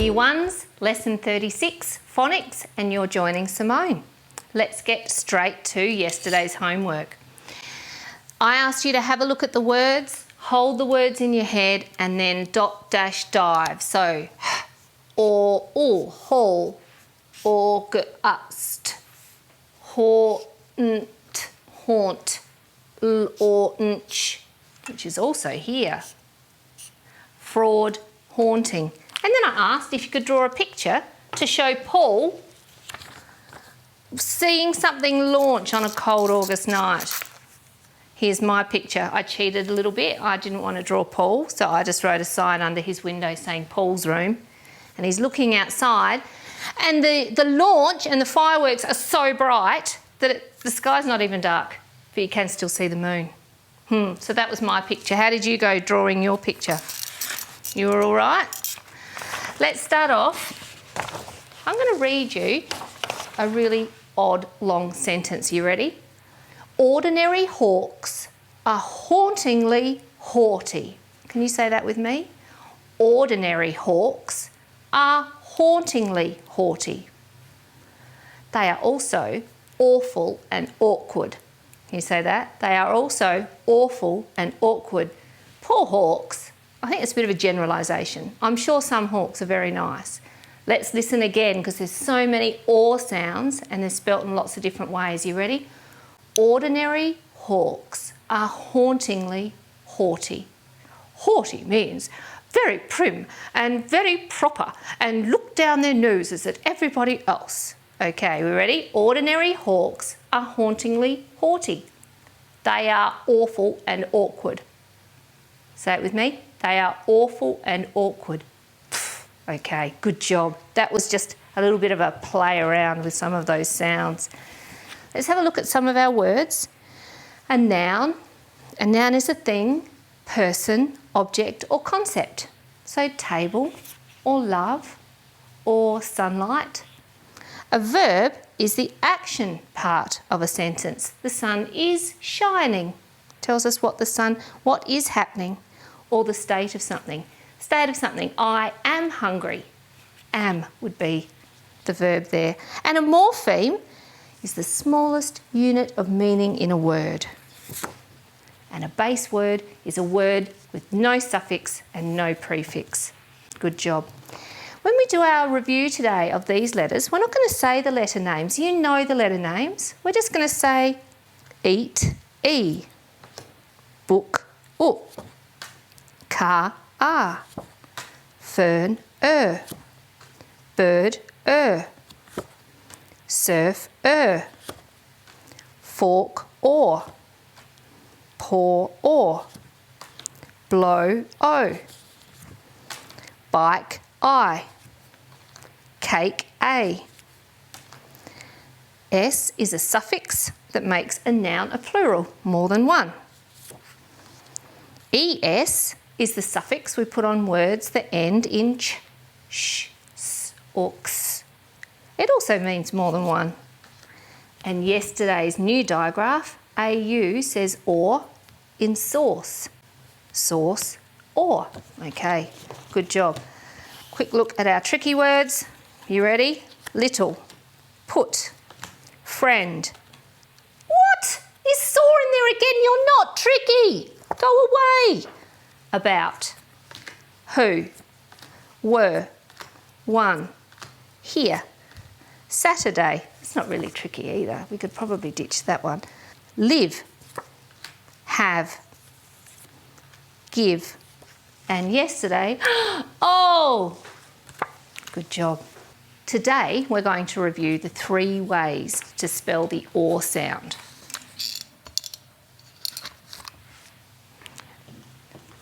Year 1's Lesson 36, Phonics, and you're joining Simone. Let's get straight to yesterday's homework. I asked you to have a look at the words, hold the words in your head, and then dot dash dive. So, or, haul, August, haunt, haunt, or nch, which is also here. Fraud, haunting. And then I asked if you could draw a picture to show Paul seeing something launch on a cold August night. Here's my picture. I cheated a little bit. I didn't want to draw Paul, so I just wrote a sign under his window saying Paul's room. And he's looking outside, and the launch and the fireworks are so bright that the sky's not even dark, but you can still see the moon. So that was my picture. How did you go drawing your picture? You were all right? Let's start off. I'm going to read you a really odd long sentence. You ready? Ordinary hawks are hauntingly haughty. Can you say that with me? Ordinary hawks are hauntingly haughty. They are also awful and awkward. Can you say that? They are also awful and awkward. Poor hawks. I think it's a bit of a generalisation. I'm sure some hawks are very nice. Let's listen again because there's so many or sounds and they're spelt in lots of different ways. You ready? Ordinary hawks are hauntingly haughty. Haughty means very prim and very proper and look down their noses at everybody else. Okay, we ready? Ordinary hawks are hauntingly haughty. They are awful and awkward. Say it with me. They are awful and awkward. Okay, good job. That was just a little bit of a play around with some of those sounds. Let's have a look at some of our words. A noun. A noun is a thing, person, object or concept. So table or love or sunlight. A verb is the action part of a sentence. The sun is shining. Tells us what is happening. Or the state of something. State of something. I am hungry. Am would be the verb there. And a morpheme is the smallest unit of meaning in a word. And a base word is a word with no suffix and no prefix. Good job. When we do our review today of these letters, we're not going to say the letter names. You know the letter names. We're just going to say eat, e, book, u, car, ah, fern, bird, surf, fork, or, pour, or, blow, o, bike, I, cake, a. S is a suffix that makes a noun a plural, more than one. Es is the suffix we put on words that end in ch, sh, s, or x. It also means more than one. And yesterday's new digraph, AU, says or in source. Source, or. Okay, good job. Quick look at our tricky words. You ready? Little, put, friend. What? You saw in there again, you're not tricky. Go away. About, who, were, one, here, Saturday. It's not really tricky either. We could probably ditch that one. Live, have, give, and yesterday, oh, good job. Today, we're going to review the 3 ways to spell the or sound.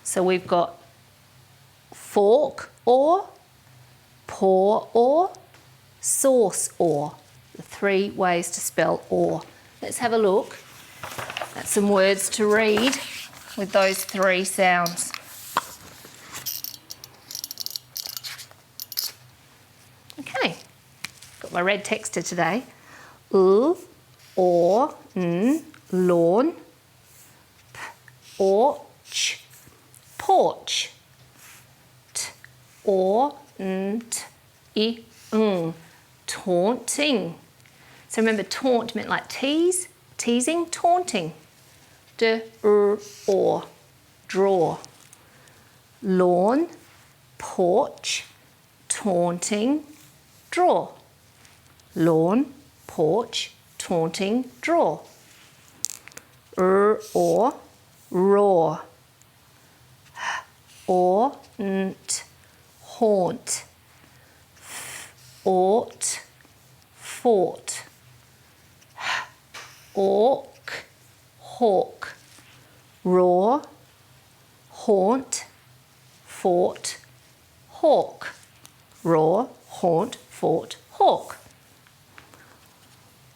So we've got fork or, pour or, sauce or. The 3 ways to spell or. Let's have a look at some words to read with those 3 sounds. Okay, got my red texter today. Or, lawn, or, porch, t, or, taunting. So remember, taunt meant like tease, teasing, taunting. Or, draw. Lawn, porch, taunting, draw. Lawn, porch, taunting, draw. Or, roar. Haunt. Ought, fought. Orc, hawk. Roar, haunt, fought, hawk. Roar, haunt, fought, hawk.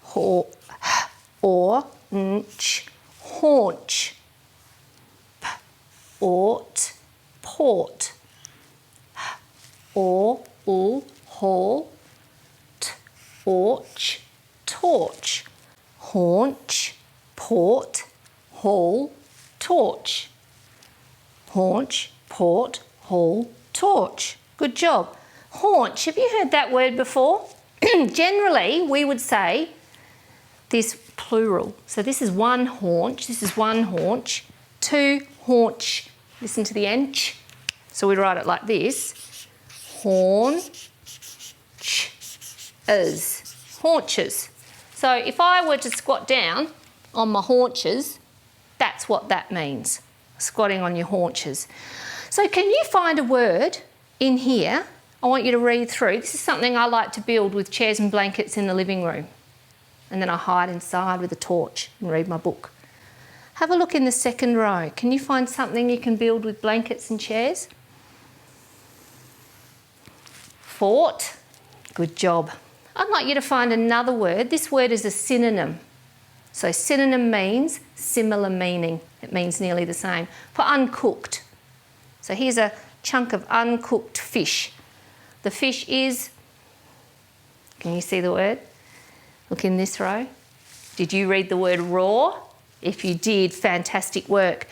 Haunch. Ought, port. Haul, orch, torch. Haunch, port, haul, torch. Haunch, port, haul, torch. Good job. Haunch, have you heard that word before? Generally, we would say this plural. So this is one haunch, this is one haunch, two haunch. Listen to the end. So we write it like this. Haunches. Haunches. So if I were to squat down on my haunches, that's what that means. Squatting on your haunches. So can you find a word in here? I want you to read through. This is something I like to build with chairs and blankets in the living room. And then I hide inside with a torch and read my book. Have a look in the second row. Can you find something you can build with blankets and chairs? Fort. Good job. I'd like you to find another word. This word is a synonym. So synonym means similar meaning. It means nearly the same. For uncooked. So here's a chunk of uncooked fish. The fish is, can you see the word? Look in this row. Did you read the word raw? If you did, fantastic work.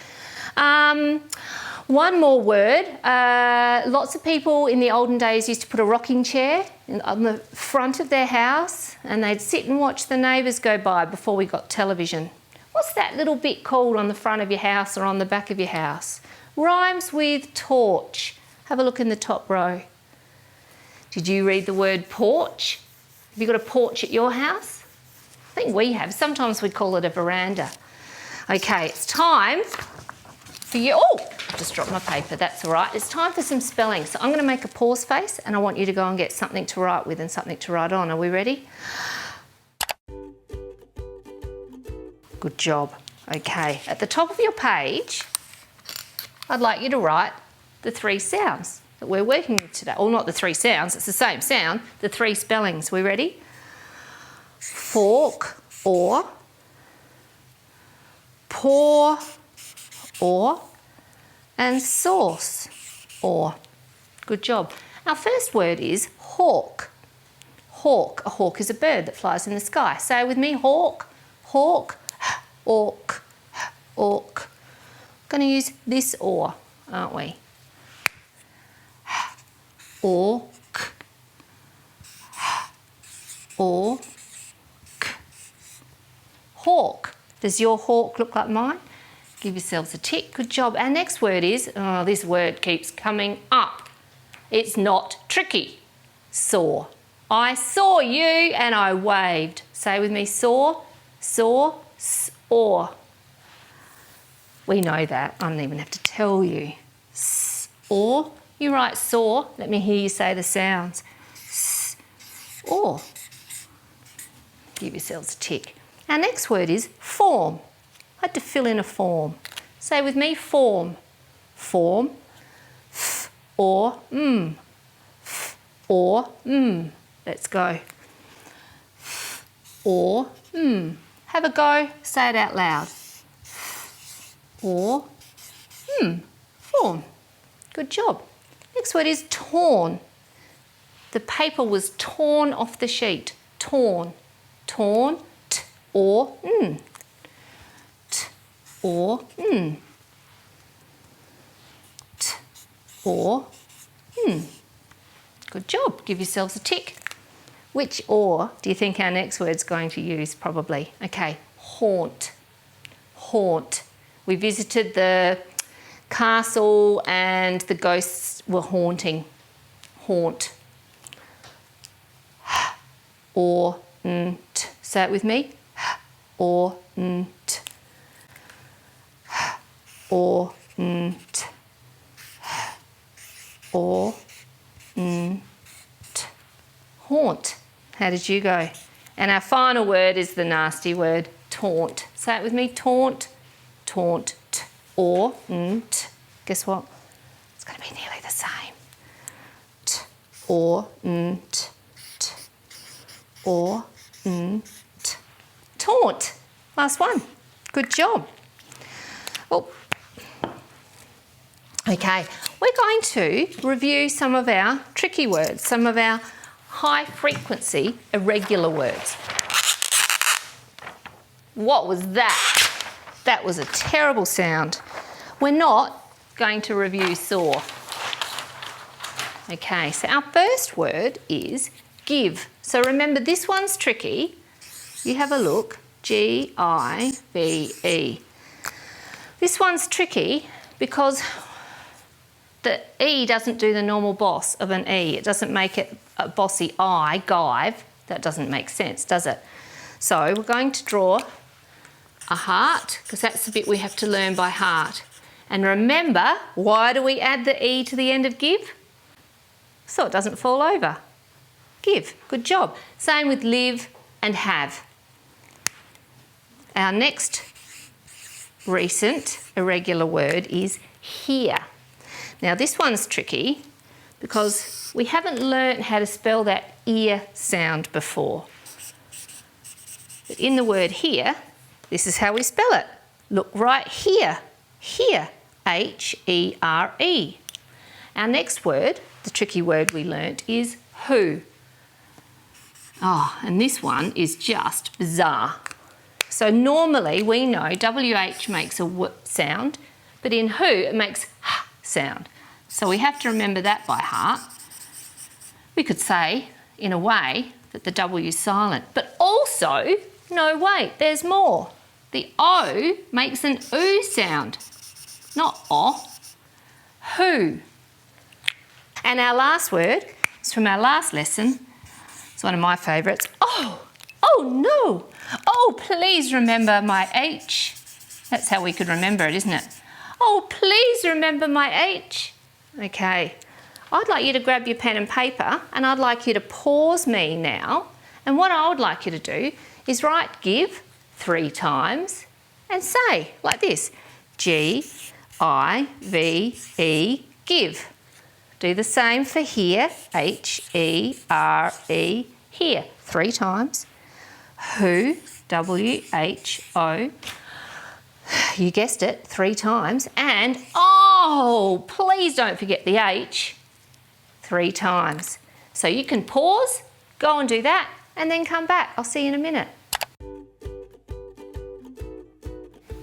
One more word. Lots of people in the olden days used to put a rocking chair on the front of their house and they'd sit and watch the neighbours go by before we got television. What's that little bit called on the front of your house or on the back of your house? Rhymes with torch. Have a look in the top row. Did you read the word porch? Have you got a porch at your house? I think we have. Sometimes we call it a veranda. Okay, it's time for you. Oh, just dropped my paper. That's all right. It's time for some spelling. So I'm going to make a pause face and I want you to go and get something to write with and something to write on. Are we ready? Good job. Okay, at the top of your page, I'd like you to write the three sounds that we're working with today. Well, not the three sounds, it's the same sound, the three spellings. We ready? Fork, or, pour, or, and sauce, or. Good job. Our first word is hawk. Hawk. A hawk is a bird that flies in the sky. Say it with me, hawk, hawk, hawk, hawk. Going to use this or, aren't we? Orc, orc, hawk. Does your hawk look like mine? Give yourselves a tick. Good job. Our next word is, oh, this word keeps coming up. It's not tricky. Saw. I saw you and I waved. Say with me, saw, saw. We know that. I don't even have to tell you. Or. You write saw. Let me hear you say the sounds. Or. Give yourselves a tick. Our next word is form. I had to fill in a form. Say with me, form. Form. F or m. F or m. Let's go. F or m. Have a go. Say it out loud. F or m. Form. Good job. Next word is torn. The paper was torn off the sheet. Torn. Torn. T or n. T or n. T or n. Good job. Give yourselves a tick. Which or do you think our next word's going to use? Probably. Okay, haunt. Haunt. We visited the castle and the ghosts were haunting. Haunt. Or say it with me. Or or or haunt. How did you go? And our final word is the nasty word, taunt. Say it with me, taunt, taunt, or Guess what? It's going to be nearly the same. Or or taunt. Last one. Good job. Oh. Okay, we're going to review some of our tricky words, some of our high frequency irregular words. What was that? That was a terrible sound. We're not going to review saw. Okay, so our first word is give. So remember, this one's tricky. You have a look. G-I-V-E. This one's tricky because the E doesn't do the normal boss of an E. It doesn't make it a bossy I, give. That doesn't make sense, does it? So we're going to draw a heart because that's the bit we have to learn by heart. And remember, why do we add the E to the end of give? So it doesn't fall over. Give, good job. Same with live and have. Our next recent irregular word is hear. Now this one's tricky because we haven't learnt how to spell that ear sound before. But in the word hear, this is how we spell it. Look right here, hear, H-E-R-E. Our next word, the tricky word we learnt, is who. Oh, and this one is just bizarre. So normally we know WH makes a W sound, but in who it makes H sound. So we have to remember that by heart. We could say, in a way, that the W is silent, but also, no wait, there's more. The O makes an oo sound, not O. Who. And our last word is from our last lesson. It's one of my favourites. Oh, oh no. Oh, please remember my H. That's how we could remember it, isn't it? Oh, please remember my H. Okay, I'd like you to grab your pen and paper and I'd like you to pause me now. And what I would like you to do is write give 3 times and say like this, G-I-V-E, give. Do the same for here, H-E-R-E, here, 3 times. Who, W-H-O, you guessed it, 3 times. And, oh, please don't forget the H, 3 times. So you can pause, go and do that, and then come back. I'll see you in a minute.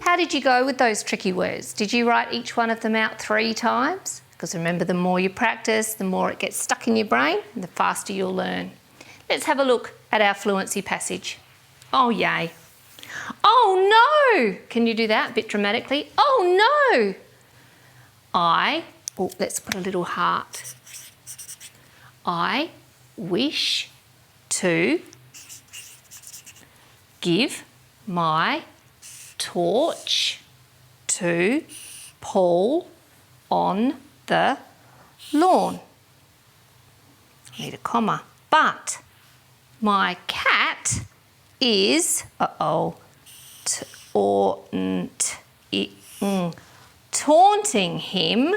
How did you go with those tricky words? Did you write each one of them out 3 times? Because remember, the more you practice, the more it gets stuck in your brain and the faster you'll learn. Let's have a look at our fluency passage. Oh, yay. Oh, no. Can you do that a bit dramatically? Oh, no. Let's put a little heart. I wish to give my torch to Paul on the lawn. I need a comma. But my cat is, taunting him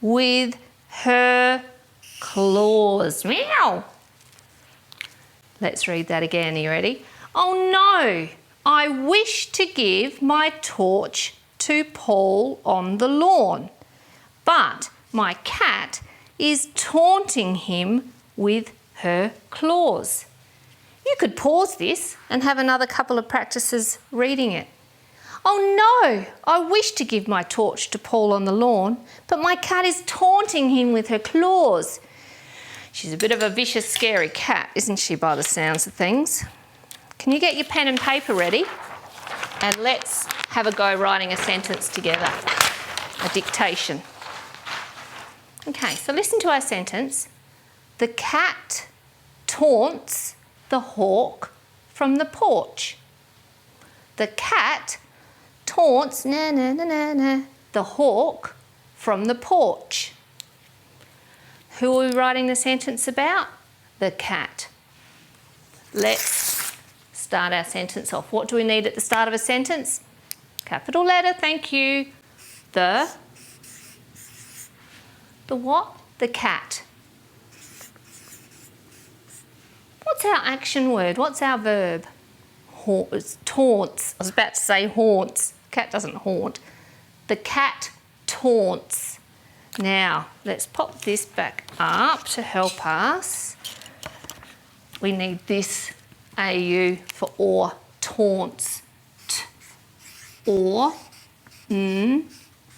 with her claws. Meow. Let's read that again. Are you ready? Oh no, I wish to give my torch to Paul on the lawn, but my cat is taunting him with her claws. You could pause this and have another couple of practices reading it. Oh no, I wish to give my torch to Paul on the lawn, but my cat is taunting him with her claws. She's a bit of a vicious, scary cat, isn't she, by the sounds of things? Can you get your pen and paper ready? And let's have a go writing a sentence together, a dictation. Okay, so listen to our sentence. The cat taunts the hawk from the porch. The cat taunts the hawk from the porch. Who are we writing the sentence about? The cat. Let's start our sentence off. What do we need at the start of a sentence? Capital letter, thank you. The what? The cat. What's our action word? What's our verb? Taunts. I was about to say haunts. Cat doesn't haunt. The cat taunts. Now, let's pop this back up to help us. We need this AU for or, taunts. T, or, t,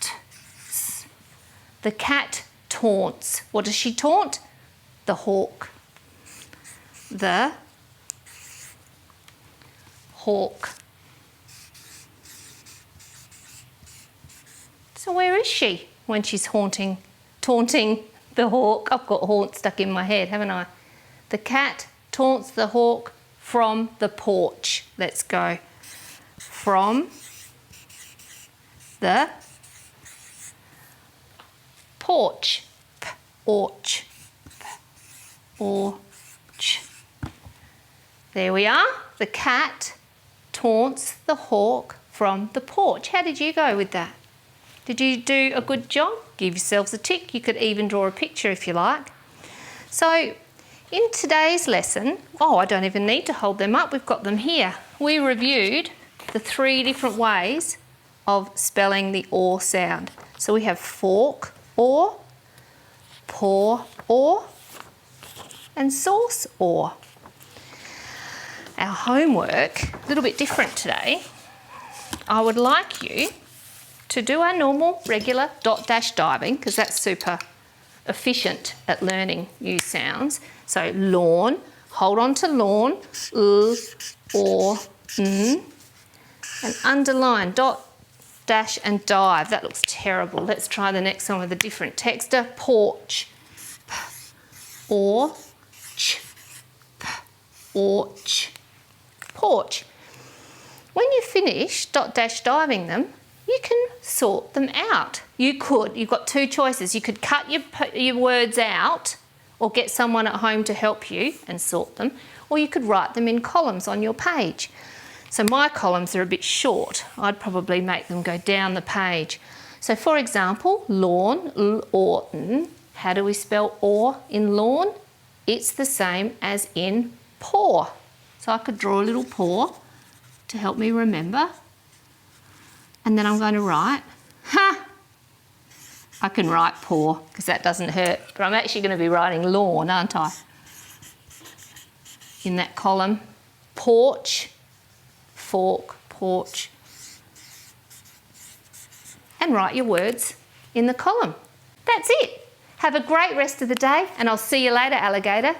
s. The cat taunts. What does she taunt? The hawk. The hawk. So where is she when she's taunting the hawk? I've got haunt stuck in my head, haven't I? The cat taunts the hawk from the porch. Let's go. From the porch. Porch. Porch. There we are. The cat taunts the hawk from the porch. How did you go with that? Did you do a good job? Give yourselves a tick. You could even draw a picture if you like. So in today's lesson, I don't even need to hold them up. We've got them here. We reviewed the 3 different ways of spelling the or sound. So we have fork or, paw or, and sauce or. Our homework, a little bit different today. I would like you to do our normal regular dot dash diving, because that's super efficient at learning new sounds. So lawn, hold on to lawn, or, and underline, dot, dash and dive. That looks terrible. Let's try the next one with a different texture. Porch, or, orch, porch. When you finish dot dash diving them, you can sort them out. You've got 2 choices. You could cut your words out or get someone at home to help you and sort them, or you could write them in columns on your page. So my columns are a bit short. I'd probably make them go down the page. So for example, lawn, or, how do we spell or in lawn? It's the same as in paw. So I could draw a little paw to help me remember. And then I'm going to write, I can write paw because that doesn't hurt, but I'm actually going to be writing lawn, aren't I? In that column, porch, fork, porch, and write your words in the column. That's it. Have a great rest of the day, and I'll see you later, alligator.